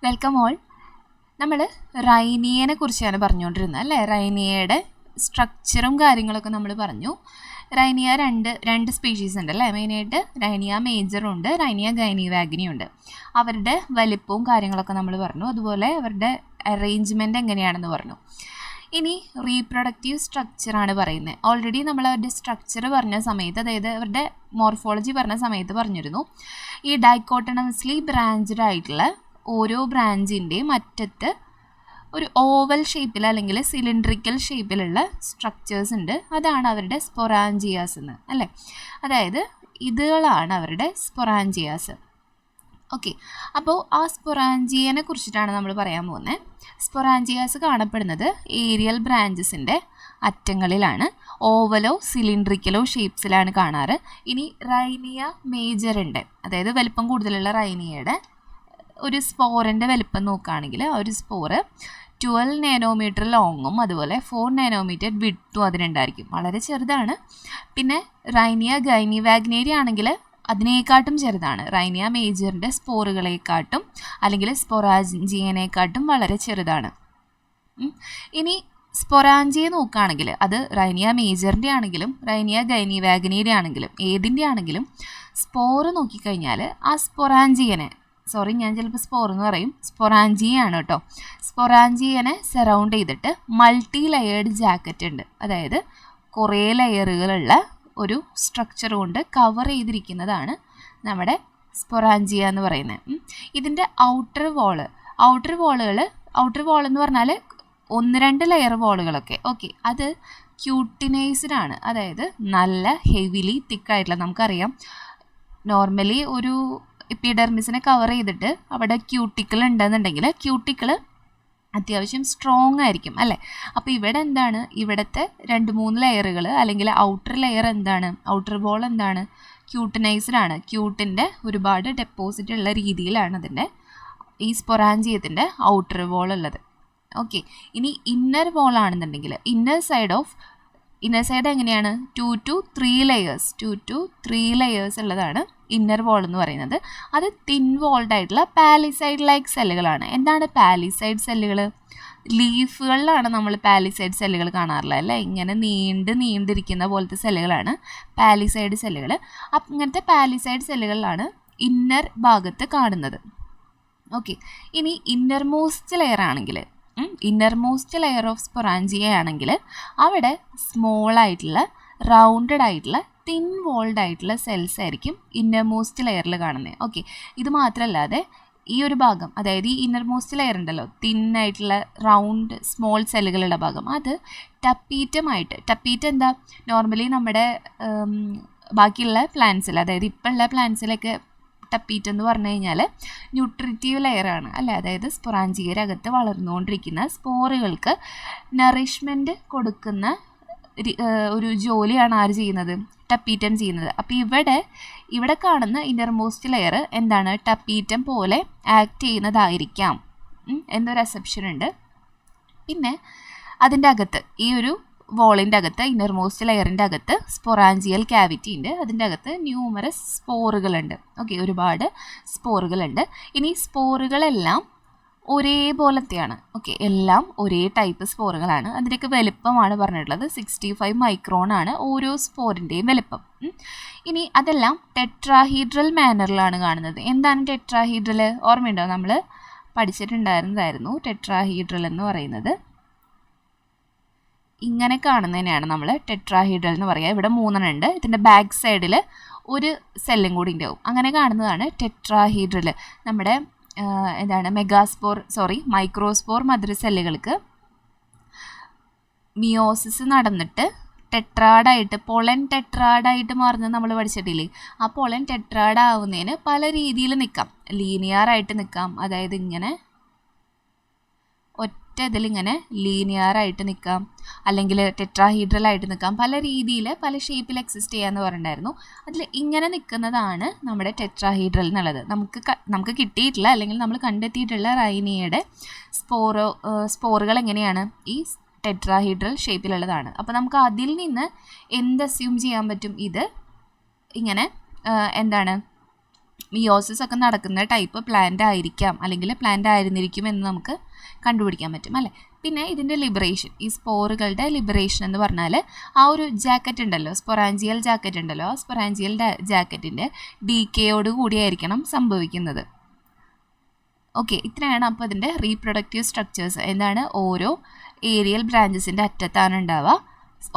Welcome all. നമ്മൾ റൈനിയനെ കുറിച്ചാണ് പറഞ്ഞുകൊണ്ടിരുന്നത് അല്ലേ. റൈനിയയുടെ സ്ട്രക്ചറും കാര്യങ്ങളൊക്കെ നമ്മൾ പറഞ്ഞു. റൈനിയ രണ്ട് സ്പീഷീസ് ഉണ്ട് അല്ലേ. മെയിനായിട്ട് റൈനിയ മേജറും ഉണ്ട്, റൈനിയ ഗൈനിവാഗ്നിയും ഉണ്ട്. അവരുടെ വലിപ്പവും കാര്യങ്ങളൊക്കെ നമ്മൾ പറഞ്ഞു. അതുപോലെ അവരുടെ അറേഞ്ച്മെൻറ്റ് എങ്ങനെയാണെന്ന് പറഞ്ഞു. ഇനി റീപ്രൊഡക്റ്റീവ് സ്ട്രക്ചറാണ് പറയുന്നത്. ഓൾറെഡി നമ്മൾ അവരുടെ സ്ട്രക്ചർ പറഞ്ഞ സമയത്ത്, അതായത് അവരുടെ മോർഫോളജി പറഞ്ഞ സമയത്ത് പറഞ്ഞിരുന്നു. ഈ ഡൈക്കോട്ടണമസ്ലി ബ്രാഞ്ച്ഡ് ആയിട്ടുള്ള ഓരോ ബ്രാഞ്ചിൻ്റെയും അറ്റത്ത് ഒരു ഓവൽ ഷേപ്പിൽ അല്ലെങ്കിൽ സിലിണ്ട്രിക്കൽ ഷേപ്പിലുള്ള സ്ട്രക്ചേഴ്സ് ഉണ്ട്. അതാണ് അവരുടെ സ്പൊറാഞ്ചിയാസ് എന്ന് അല്ലേ. അതായത് ഇതുകളാണ് അവരുടെ സ്പൊറാഞ്ചിയാസ്. ഓക്കെ, അപ്പോൾ ആ സ്പൊറാഞ്ചിയനെ കുറിച്ചിട്ടാണ് നമ്മൾ പറയാൻ പോകുന്നത്. സ്പൊറാഞ്ചിയാസ് കാണപ്പെടുന്നത് ഏരിയൽ ബ്രാഞ്ചസിൻ്റെ അറ്റങ്ങളിലാണ്. ഓവലോ സിലിണ്ട്രിക്കലോ ഷേപ്സിലാണ് കാണാറ്. ഇനി റൈനിയ മേജർ ഉണ്ട്, അതായത് വലിപ്പം കൂടുതലുള്ള റൈനിയയുടെ ഒരു സ്പോറിൻ്റെ വലിപ്പം നോക്കുകയാണെങ്കിൽ ആ ഒരു സ്പോറ് 12 നാനോമീറ്റർ ലോങ്ങും അതുപോലെ 4 നാനോമീറ്റർ വിഡ്ത്തും അതിനുണ്ടായിരിക്കും. വളരെ ചെറുതാണ്. പിന്നെ റൈനിയ ഗൈനിവാഗ്നേരി ആണെങ്കിൽ അതിനേക്കാട്ടും ചെറുതാണ്. റൈനിയ മേജറിൻ്റെ സ്പോറുകളെക്കാട്ടും അല്ലെങ്കിൽ സ്പൊറാഞ്ചിയനെക്കാട്ടും വളരെ ചെറുതാണ്. ഇനി സ്പൊറാഞ്ചിയെ നോക്കുകയാണെങ്കിൽ അത് റൈനിയ മേജറിൻ്റെ ആണെങ്കിലും റൈനിയ ഗൈനിവാഗ്നേരി ആണെങ്കിലും ഏതിൻ്റെ ആണെങ്കിലും സ്പോറ് നോക്കിക്കഴിഞ്ഞാൽ ആ സ്പൊറാഞ്ചിയനെ, ഞാൻ ചിലപ്പോൾ സ്പോർ എന്ന് പറയും, സ്പൊറാഞ്ചിയാണ് കേട്ടോ. സ്പൊറാഞ്ചിയനെ സറൗണ്ട് ചെയ്തിട്ട് മൾട്ടി ലെയേർഡ് ജാക്കറ്റ് ഉണ്ട്. അതായത് കുറേ ലെയറുകളുള്ള ഒരു സ്ട്രക്ചർ കൊണ്ട് കവർ ചെയ്തിരിക്കുന്നതാണ് നമ്മുടെ സ്പൊറാഞ്ചിയ എന്ന് പറയുന്നത്. ഇതിൻ്റെ ഔട്ടർ വാൾ എന്ന് പറഞ്ഞാൽ 1-2 ലെയർ വാളുകളൊക്കെ ഓക്കെ, അത് ക്യൂട്ടിനൈസ്ഡ് ആണ്. അതായത് നല്ല ഹെവിലി തിക്കായിട്ടുള്ള, നമുക്കറിയാം നോർമലി ഒരു എപ്പിഡെർമിസിനെ കവർ ചെയ്തിട്ട് അവിടെ ക്യൂട്ടിക്കിൾ ഉണ്ടെന്നുണ്ടെങ്കിൽ ക്യൂട്ടിക്കിൾ അത്യാവശ്യം സ്ട്രോങ് ആയിരിക്കും അല്ലേ. അപ്പോൾ ഇവിടെ എന്താണ്, ഇവിടുത്തെ 2-3 ലെയറുകൾ അല്ലെങ്കിൽ ഔട്ടർ ലെയർ എന്താണ്, ഔട്ടർ വോൾ എന്താണ്, ക്യൂട്ടിനൈസ്ഡ് ആണ്. ക്യൂട്ടിൻ്റെ ഒരുപാട് ഡെപ്പോസിറ്റ് ഉള്ള രീതിയിലാണ് അതിൻ്റെ ഈ സ്പൊറാഞ്ചിയത്തിൻ്റെ ഔട്ടർ വോൾ ഉള്ളത്. ഓക്കെ, ഇനി ഇന്നർ വോൾ ആണെന്നുണ്ടെങ്കിൽ ഇന്നർ സൈഡ് എങ്ങനെയാണ്, 2 to 3 ലെയേഴ്സ് ഉള്ളതാണ് ഇന്നർ വോൾ എന്ന് പറയുന്നത്. അത് തിൻ വോൾഡ് ആയിട്ടുള്ള പാലിസൈഡ് ലൈക്ക് സെല്ലുകളാണ്. എന്താണ് പാലിസൈഡ് സെല്ലുകൾ? ലീഫുകളിലാണ് നമ്മൾ പാലിസൈഡ് സെല്ലുകൾ കാണാറുള്ളത് അല്ലേ. ഇങ്ങനെ നീണ്ടിരിക്കുന്ന പോലത്തെ സെല്ലുകളാണ് പാലിസൈഡ് സെല്ലുകൾ. അപ്പം ഇങ്ങനത്തെ പാലിസൈഡ് സെല്ലുകളിലാണ് ഇന്നർ ഭാഗത്ത് കാണുന്നത്. ഓക്കെ, ഇനി ഇന്നർമോസ്റ്റ് ലെയർ ഓഫ് സ്പൊറാഞ്ചിയ ആണെങ്കിൽ അവിടെ സ്മോൾ ആയിട്ടുള്ള റൗണ്ടഡ് ആയിട്ടുള്ള തിൻ വോൾഡ് ആയിട്ടുള്ള സെൽസ് ആയിരിക്കും ഇന്നർമോസ്റ്റ് ലെയറിൽ കാണുന്നത്. ഓക്കെ, ഇത് മാത്രമല്ലാതെ ഈ ഒരു ഭാഗം, അതായത് ഈ ഇന്നർമോസ്റ്റ് ലെയർ ഉണ്ടല്ലോ, തിൻ ആയിട്ടുള്ള റൗണ്ട് സ്മോൾ സെല്ലുകളുടെ ഭാഗം, അത് ടപ്പീറ്റം എന്താ, നോർമലി നമ്മുടെ ബാക്കിയുള്ള പ്ലാന്റ്സിൽ, അതായത് ഇപ്പം ഉള്ള പ്ലാന്റ്സിലൊക്കെ ടപ്പീറ്റ് എന്ന് പറഞ്ഞു കഴിഞ്ഞാൽ ന്യൂട്രിറ്റീവ് ലെയറാണ് അല്ലേ. അതായത് സ്പൊറാഞ്ചിയയുടെ അകത്ത് വളർന്നുകൊണ്ടിരിക്കുന്ന സ്പോറുകൾക്ക് നറിഷ്മെൻറ്റ് കൊടുക്കുന്ന ഒരു ജോലിയാണ് ആര് ചെയ്യുന്നത്, ടപ്പീറ്റം ചെയ്യുന്നത്. അപ്പോൾ ഇവിടെ കാണുന്ന ഇന്നർമോസ്റ്റ് ലെയർ എന്താണ്, ടപ്പീറ്റം പോലെ ആക്ട് ചെയ്യുന്നതായിരിക്കാം എന്നൊരു അസംപ്ഷൻ ഉണ്ട്. പിന്നെ അതിൻ്റെ അകത്ത് ഈ ഒരു വോളിൻ്റെ അകത്ത്, ഇന്നർമോസ്റ്റ് ലെയറിൻ്റെ അകത്ത് സ്പൊറാഞ്ചിയൽ ക്യാവിറ്റി ഉണ്ട്. അതിൻ്റെ അകത്ത് ന്യൂമറസ് സ്പോറുകളുണ്ട്. ഓക്കെ, ഒരുപാട് സ്പോറുകളുണ്ട്. ഇനി സ്പോറുകളെല്ലാം ഒരേപോലത്തെയാണ്. ഓക്കെ, എല്ലാം ഒരേ ടൈപ്പ് സ്പോറുകളാണ്. അതിൻ്റെയൊക്കെ വലിപ്പമാണ് പറഞ്ഞിട്ടുള്ളത്. 65 മൈക്രോൺ ആണ് ഓരോ സ്പോറിൻ്റെയും വലിപ്പം. ഇനി അതെല്ലാം ടെട്രാഹീഡ്രൽ മാനറിലാണ് കാണുന്നത്. എന്താണ് ടെട്രാഹീഡ്രൽ? ഓർമ്മയുണ്ടോ? നമ്മൾ പഠിച്ചിട്ടുണ്ടായിരുന്നതായിരുന്നു. ടെട്രാഹീഡ്രൽ എന്ന് പറയുന്നത് ഇങ്ങനെ കാണുന്നതിനെയാണ് നമ്മൾ ടെട്രാഹീഡ്രൽ എന്ന് പറയുക. ഇവിടെ 3 ഉണ്ട്. ഇതിൻ്റെ ബാക്ക് സൈഡിൽ ഒരു സെല്ലും കൂടി ഉണ്ടാവും. അങ്ങനെ കാണുന്നതാണ് ടെട്രാഹീഡ്രൽ. നമ്മുടെ മൈക്രോസ്പോർ മദർ സെല്ലുകൾക്ക് മിയോസിസ് നടന്നിട്ട് പൊളൻ ടെട്രാഡായിട്ട് മാറുന്നത് നമ്മൾ പഠിച്ചിട്ടില്ലേ. ആ പൊളൻ ടെട്രാഡ് ആവുന്നതിന് പല രീതിയിൽ നിൽക്കാം. ലീനിയറായിട്ട് നിൽക്കാം, അതായത് ഇങ്ങനെ ഇതിലിങ്ങനെ ലീനിയറായിട്ട് നിൽക്കാം, അല്ലെങ്കിൽ ടെട്രാഹീഡ്രലായിട്ട് നിൽക്കാം. പല രീതിയിൽ പല ഷേപ്പിൽ എക്സിസ്റ്റ് ചെയ്യാമെന്ന് പറഞ്ഞിട്ടുണ്ടായിരുന്നു. അതിൽ ഇങ്ങനെ നിൽക്കുന്നതാണ് നമ്മുടെ ടെട്രാഹീഡ്രൽ എന്നുള്ളത്. നമുക്ക് കിട്ടിയിട്ടുള്ള അല്ലെങ്കിൽ നമ്മൾ കണ്ടെത്തിയിട്ടുള്ള റൈനിയയുടെ സ്പോറുകൾ എങ്ങനെയാണ്, ഈ ടെട്രാഹീഡ്രൽ ഷേപ്പിലുള്ളതാണ്. അപ്പോൾ നമുക്ക് അതിൽ നിന്ന് എന്ത് അസ്യൂം ചെയ്യാൻ പറ്റും, ഇത് ഇങ്ങനെ മിയോസിസ് ഒക്കെ നടക്കുന്ന ടൈപ്പ് പ്ലാന്റ് ആയിരിക്കാം, അല്ലെങ്കിൽ പ്ലാന്റ് ആയിരുന്നിരിക്കും എന്ന് നമുക്ക് കണ്ടുപിടിക്കാൻ പറ്റും അല്ലേ. പിന്നെ ഇതിൻ്റെ ലിബറേഷൻ, ഈ സ്പോറുകളുടെ ലിബറേഷൻ എന്ന് പറഞ്ഞാൽ ആ ഒരു ജാക്കറ്റ് ഉണ്ടല്ലോ, സ്പൊറാഞ്ചിയൽ ജാക്കറ്റ് ഉണ്ടല്ലോ, ആ സ്പൊറാഞ്ചിയൽ ജാക്കറ്റിൻ്റെ ഡീക്കേയോട് കൂടിയായിരിക്കണം സംഭവിക്കുന്നത്. ഓക്കെ, ഇത്രയാണ് അപ്പോൾ അതിൻ്റെ റീപ്രൊഡക്റ്റീവ് സ്ട്രക്ചേഴ്സ്. എന്താണ്, ഓരോ ഏരിയൽ ബ്രാഞ്ചസിൻ്റെ അറ്റത്താണ് ഉണ്ടാവുക.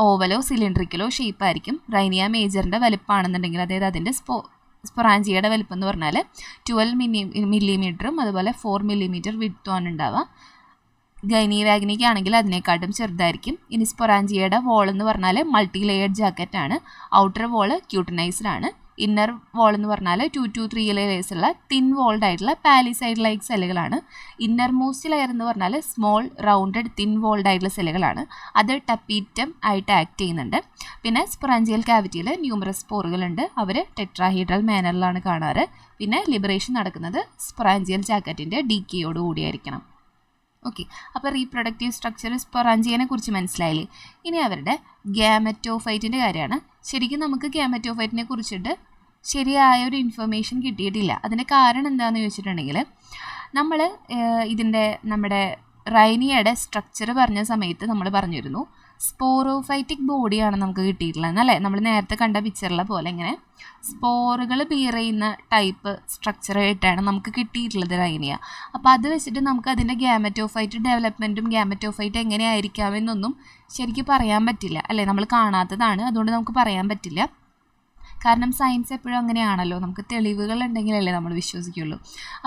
ഓവലോ സിലിണ്ടറിക്കലോ ഷേപ്പായിരിക്കും. റൈനിയ മേജറിൻ്റെ വലുപ്പമാണെന്നുണ്ടെങ്കിൽ, അതായത് അതിൻ്റെ സ്പൊറാഞ്ചിയയുടെ വലുപ്പം എന്ന് പറഞ്ഞാൽ 12 മില്ലിമീറ്ററും അതുപോലെ 4 മില്ലിമീറ്റർ വിഡ്ത്തുമാണ് ഉണ്ടാവുക. ഗൈനി വാഗ്നിക്ക് ആണെങ്കിൽ അതിനേക്കാട്ടും ചെറുതായിരിക്കും. ഇനി സ്പൊറാഞ്ചിയയുടെ വോൾ എന്ന് പറഞ്ഞാൽ മൾട്ടി ലെയേർഡ് ജാക്കറ്റാണ്. ഔട്ടർ വോള് ക്യൂട്ടനൈസ്ഡ് ആണ്. ഇന്നർ വോൾ എന്ന് പറഞ്ഞാൽ 2 to 3 ലെയേഴ്സ് ഉള്ള തിൻ വോൾഡ് ആയിട്ടുള്ള പാലിസൈഡ് ലൈക്ക് സെല്ലുകളാണ്. ഇന്നർ മോസ്റ്റ് ലെയർ എന്ന് പറഞ്ഞാൽ സ്മോൾ റൗണ്ടഡ് തിൻ വോൾഡ് ആയിട്ടുള്ള സെല്ലുകളാണ്. അത് ടപ്പീറ്റം ആയിട്ട് ആക്ട് ചെയ്യുന്നുണ്ട്. പിന്നെ സ്പൊറാഞ്ചിയൽ കാവിറ്റിയിൽ ന്യൂമറസ് സ്പോറുകളുണ്ട്. അവർ ടെട്രാഹീഡ്രൽ മാനറിലാണ് കാണാറ്. പിന്നെ ലിബറേഷൻ നടക്കുന്നത് സ്പൊറാഞ്ചിയൽ ജാക്കറ്റിൻ്റെ ഡീക്കേയോട് കൂടിയായിരിക്കണം. ഓക്കെ, അപ്പോൾ റീപ്രൊഡക്റ്റീവ് സ്ട്രക്ചർ സ്പൊറാഞ്ചിയനെ കുറിച്ച് മനസ്സിലായില്ലേ. ഇനി അവരുടെ ഗ്യാമറ്റോഫൈറ്റിൻ്റെ കാര്യമാണ്. ശരിക്കും നമുക്ക് ഗ്യാമറ്റോഫൈറ്റിനെ കുറിച്ചിട്ട് ശരിയായ ഒരു ഇൻഫർമേഷൻ കിട്ടിയിട്ടില്ല. അതിൻ്റെ കാരണം എന്താണെന്ന് ചോദിച്ചിട്ടുണ്ടെങ്കിൽ, നമ്മൾ നമ്മുടെ റൈനിയയുടെ സ്ട്രക്ചർ പറഞ്ഞ സമയത്ത് നമ്മൾ പറഞ്ഞിരുന്നു സ്പോറോഫൈറ്റിക് ബോഡിയാണ് നമുക്ക് കിട്ടിയിട്ടുള്ളത് എന്നല്ലേ. നമ്മൾ നേരത്തെ കണ്ട പിക്ചറിലെ പോലെ ഇങ്ങനെ സ്പോറുകൾ ബിയർ ചെയ്യുന്ന ടൈപ്പ് സ്ട്രക്ചറായിട്ടാണ് നമുക്ക് കിട്ടിയിട്ടുള്ളത് റൈനിയ. അപ്പോൾ അത് വെച്ചിട്ട് നമുക്ക് അതിൻ്റെ ഗ്യാമറ്റോഫൈറ്റ് ഡെവലപ്മെൻറ്റും ഗ്യാമറ്റോഫൈറ്റ് എങ്ങനെയായിരിക്കാമെന്നൊന്നും ശരിക്കും പറയാൻ പറ്റില്ല അല്ലേ. നമ്മൾ കാണാത്തതാണ്, അതുകൊണ്ട് നമുക്ക് പറയാൻ പറ്റില്ല. കാരണം സയൻസ് എപ്പോഴും അങ്ങനെയാണല്ലോ, നമുക്ക് തെളിവുകൾ ഉണ്ടെങ്കിലല്ലേ നമ്മൾ വിശ്വസിക്കുള്ളൂ.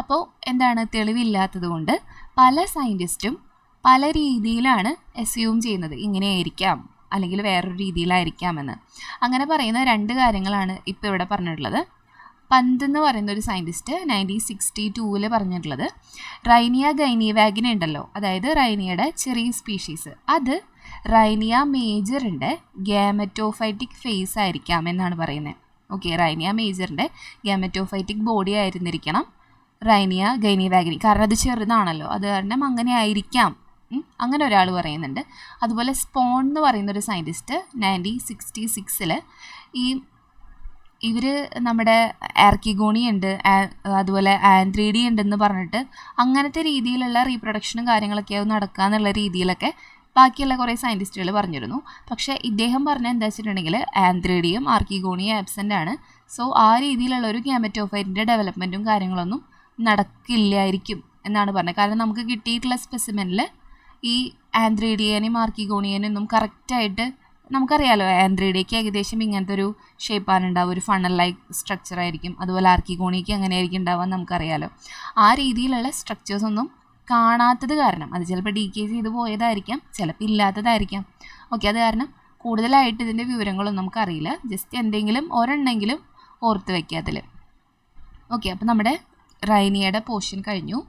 അപ്പോൾ എന്താണ്, തെളിവില്ലാത്തത് കൊണ്ട് പല സയൻറ്റിസ്റ്റും പല രീതിയിലാണ് അസ്യൂം ചെയ്യുന്നത്, ഇങ്ങനെയായിരിക്കാം അല്ലെങ്കിൽ വേറൊരു രീതിയിലായിരിക്കാമെന്ന്. അങ്ങനെ പറയുന്ന 2 കാര്യങ്ങളാണ് ഇപ്പോൾ ഇവിടെ പറഞ്ഞിട്ടുള്ളത്. പന്ത് എന്ന് പറയുന്ന ഒരു സയൻറ്റിസ്റ്റ് 1962 പറഞ്ഞിട്ടുള്ളത്, റൈനിയ ഗൈനിവാഗിന ഉണ്ടല്ലോ, അതായത് റൈനിയയുടെ ചെറിയ സ്പീഷീസ്, അത് റൈനിയ മേജറിൻ്റെ ഗ്യാമറ്റോഫൈറ്റിക് ഫേസ് ആയിരിക്കാം എന്നാണ് പറയുന്നത്. ഓക്കെ, റൈനിയ മേജറിൻ്റെ ഗ്യാമറ്റോഫൈറ്റിക് ബോഡി ആയിരുന്നിരിക്കണം റൈനിയ ഗൈനിവാഗിനി, കാരണം അത് ചെറുതാണല്ലോ, അത് കാരണം അങ്ങനെ ആയിരിക്കാം. അങ്ങനെ ഒരാൾ പറയുന്നുണ്ട്. അതുപോലെ സ്പോൺ എന്ന് പറയുന്നൊരു സയൻറ്റിസ്റ്റ് 1966 ഇവർ നമ്മുടെ ആർക്കിഗോണി ഉണ്ട്, അതുപോലെ ആന്ത്രീഡി ഉണ്ടെന്ന് പറഞ്ഞിട്ട് അങ്ങനത്തെ രീതിയിലുള്ള റീപ്രൊഡക്ഷനും കാര്യങ്ങളൊക്കെ നടക്കുക എന്നുള്ള രീതിയിലൊക്കെ ബാക്കിയുള്ള കുറേ സയൻറ്റിസ്റ്റുകൾ പറഞ്ഞിരുന്നു. പക്ഷേ ഇദ്ദേഹം പറഞ്ഞ എന്താ വെച്ചിട്ടുണ്ടെങ്കിൽ ആന്ത്രീഡിയും ആർക്കിഗോണിയും ആബ്സെൻ്റ് ആണ്. സോ ആ രീതിയിലുള്ള ഒരു ഗ്യാമറ്റോഫൈറ്റിൻ്റെ ഡെവലപ്മെൻറ്റും കാര്യങ്ങളൊന്നും നടക്കില്ലായിരിക്കും എന്നാണ് പറഞ്ഞത്. കാരണം നമുക്ക് കിട്ടിയിട്ടുള്ള സ്പെസിമെനിൽ ഈ ആന്ത്രീഡിയനെയും ആർക്കിഗോണിയനും ഒന്നും കറക്റ്റായിട്ട് നമുക്കറിയാലോ. ആന്ത്രീഡിയയ്ക്ക് ഏകദേശം ഇങ്ങനത്തെ ഒരു ഷേപ്പാണ് ഉണ്ടാവുക, ഒരു ഫണൽ ലൈക്ക് സ്ട്രക്ചർ ആയിരിക്കും. അതുപോലെ ആർക്കിഗോണിക്ക് അങ്ങനെയായിരിക്കും ഉണ്ടാവുക നമുക്കറിയാലോ. ആ രീതിയിലുള്ള സ്ട്രക്ചേഴ്സ് ഒന്നും കാണാത്തത് കാരണം, അത് ചിലപ്പോൾ ഡീക്കേ ചെയ്ത് പോയതായിരിക്കാം, ചിലപ്പോൾ ഇല്ലാത്തതായിരിക്കാം. ഓക്കെ, അത് കാരണം കൂടുതലായിട്ട് ഇതിൻ്റെ വിവരങ്ങളൊന്നും നമുക്കറിയില്ല. ജസ്റ്റ് എന്തെങ്കിലും ഒരെണ്ണെങ്കിലും ഓർത്ത് വയ്ക്കുക അതിൽ. ഓക്കെ, അപ്പോൾ നമ്മുടെ റൈനിയയുടെ പോർഷൻ കഴിഞ്ഞു.